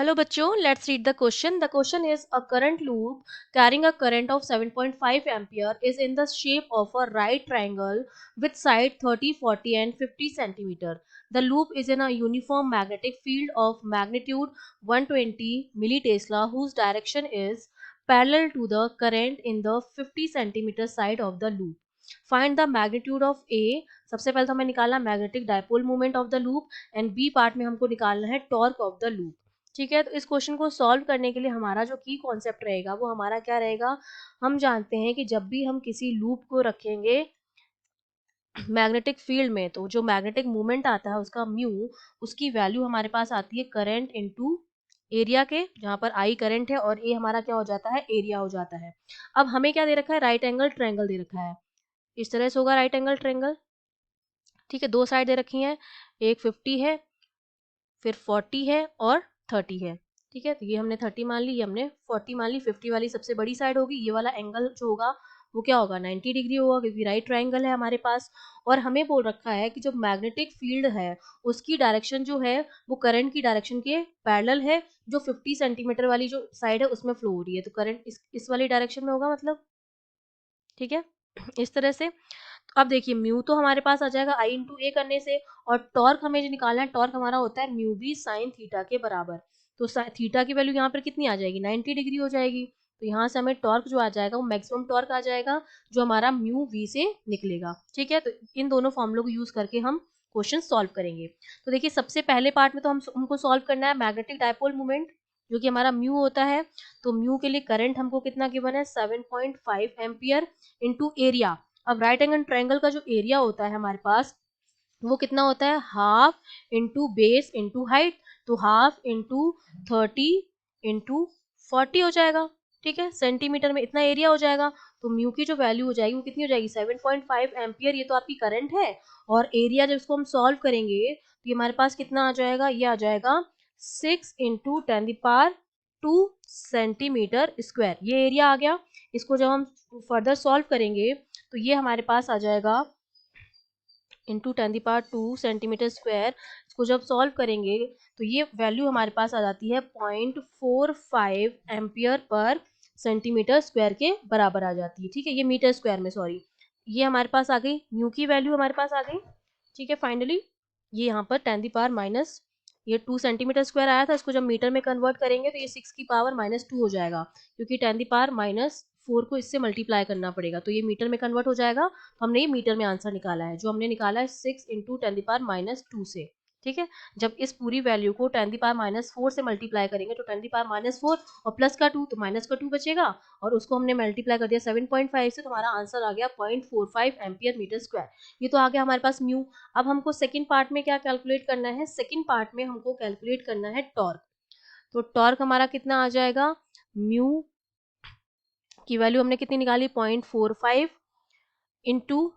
Hello बच्चों, let's read the question. The question is a current loop carrying a current of 7.5 ampere is in the shape of a right triangle with side 30, 40 and 50 centimeter. The loop is in a uniform magnetic field of magnitude 120 millitesla whose direction is parallel to the current in the 50 centimeter side of the loop. Find the magnitude of A. सबसे पहले तो हमें निकालना magnetic dipole moment of the loop and b part में हमको निकालना है torque of the loop. ठीक है, तो इस क्वेश्चन को सॉल्व करने के लिए हमारा जो की कॉन्सेप्ट रहेगा वो हमारा क्या रहेगा. हम जानते हैं कि जब भी हम किसी लूप को रखेंगे मैग्नेटिक फील्ड में तो जो मैग्नेटिक मूवमेंट आता है उसका म्यू, उसकी वैल्यू हमारे पास आती है करंट इनटू एरिया के, जहां पर आई करंट है और ए हमारा क्या हो जाता है, एरिया हो जाता है. अब हमें क्या दे रखा है, राइट एंगल ट्रायंगल दे रखा है. इस तरह से होगा राइट एंगल ट्रायंगल. ठीक है, दो साइड दे रखी हैं, एक 50 है, फिर 40 है और 30 है. ठीक है, तो ये हमने 30 मान ली, ये हमने 40 मान ली. 50 वाली सबसे बड़ी साइड होगी, ये वाला एंगल जो होगा वो क्या होगा, 90 डिग्री होगा क्योंकि राइट ट्रायंगल है हमारे पास. और हमें बोल रखा है कि जो मैग्नेटिक फील्ड है उसकी डायरेक्शन जो है वो करंट की डायरेक्शन के पैरेलल है. जो 50 सेंटीमीटर वाली जो साइड है उसमें फ्लो हो रही है, तो करंट इस वाली डायरेक्शन में होगा मतलब. ठीक है, इस तरह से. अब देखिए म्यू तो हमारे पास आ जाएगा आई इंटू ए करने से, और टॉर्क हमें जो निकालना है, टॉर्क हमारा होता है म्यू बी साइन थीटा के बराबर. तो थीटा की वैल्यू यहाँ पर कितनी आ जाएगी, 90 डिग्री हो जाएगी. तो यहाँ से हमें टॉर्क जो आ जाएगा वो मैक्सिमम टॉर्क आ जाएगा जो हमारा म्यू वी से निकलेगा. ठीक है, तो इन दोनों फॉर्मूलों को यूज करके हम क्वेश्चन सॉल्व करेंगे. तो देखिए सबसे पहले पार्ट में तो हमको सॉल्व करना है मैग्नेटिक डायपोल मोमेंट जो कि हमारा म्यू होता है. तो म्यू के लिए करंट हमको कितना गिवन है, 7.5 एम्पियर इंटू एरिया. अब राइट एंगल ट्रायंगल का जो एरिया होता है हमारे पास वो कितना होता है, half into base into height. तो हाफ इंटू 30 इंटू 40 हो जाएगा. ठीक है, सेंटीमीटर में इतना एरिया हो जाएगा. तो म्यू की जो वैल्यू हो जाएगी वो कितनी हो जाएगी, 7.5 एम्पियर. ये तो आपकी करंट है, और एरिया जब इसको हम सॉल्व करेंगे तो ये हमारे पास कितना आ जाएगा, ये आ जाएगा 6 इंटू 10⁻² सेंटीमीटर स्क्वायर. ये एरिया आ गया. इसको जब हम फर्दर सॉल्व करेंगे तो ये हमारे पास आ जाएगा इंटू 10⁻² सेंटीमीटर स्क्वायर. इसको जब सॉल्व करेंगे तो ये वैल्यू हमारे पास आ जाती है 0.45 एम्पियर पर सेंटीमीटर स्क्वायर के बराबर आ जाती है. ठीक है, ये मीटर स्क्वायर में, सॉरी, ये हमारे पास आ गई म्यू की वैल्यू हमारे पास आ गई. ठीक है, फाइनली ये यहाँ पर 10⁻- ये 2 सेंटीमीटर स्क्वायर आया था, इसको जब मीटर में कन्वर्ट करेंगे तो ये 6⁻² हो जाएगा क्योंकि 10⁻⁴ को इससे मल्टीप्लाई करना पड़ेगा, तो ये मीटर में कन्वर्ट हो जाएगा. तो हमने ये मीटर में आंसर निकाला है, जो हमने निकाला है 6 इंटू 10⁻² से. ठीक है, जब इस पूरी वैल्यू को 10⁻⁴ से मल्टीप्लाई करेंगे तो 10⁻⁴ और प्लस का 2 तो माइनस का 2 बचेगा, और उसको हमने मल्टीप्लाई कर दिया 7.5 से, तो हमारा आंसर आ गया 0.45 एम्पियर मीटर स्क्वायर. ये तो आ गया हमारे पास म्यू. अब हमको सेकंड पार्ट में क्या कैलकुलेट करना है, सेकंड पार्ट में हमको कैलकुलेट करना है टॉर्क. तो टॉर्क हमारा कितना आ जाएगा, म्यू की वैल्यू हमने कितनी निकाली, 0.45 इंटू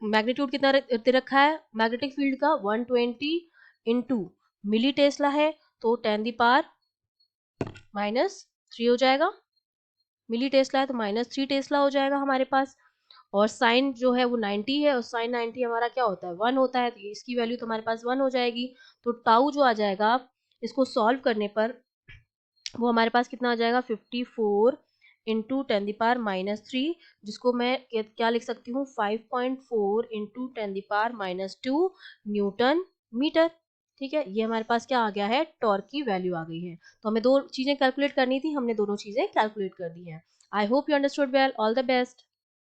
मैग्नीट्यूड कितना दे रखा है मैग्नेटिक फील्ड का, 120 इंटू मिली टेस्ला है, तो 10⁻³ हो जाएगा. मिली टेस्ला है तो -3 टेस्ला हो जाएगा हमारे पास. और साइन जो है वो 90 है, और साइन 90 हमारा क्या होता है, 1 होता है, तो इसकी वैल्यू तो हमारे पास 1 हो जाएगी. तो टाउ जो आ जाएगा इसको सॉल्व करने पर वो हमारे पास कितना आ जाएगा, 54 इंटू 10⁻³ जिसको मैं क्या लिख सकती हूँ, 5.4 इंटू 10⁻² न्यूटन मीटर. ठीक है, ये हमारे पास क्या आ गया है, टॉर्क की वैल्यू आ गई है. तो हमें दो चीजें कैलकुलेट करनी थी, हमने दोनों चीजें कैलकुलेट कर दी हैं. I hope you understood well. All the best.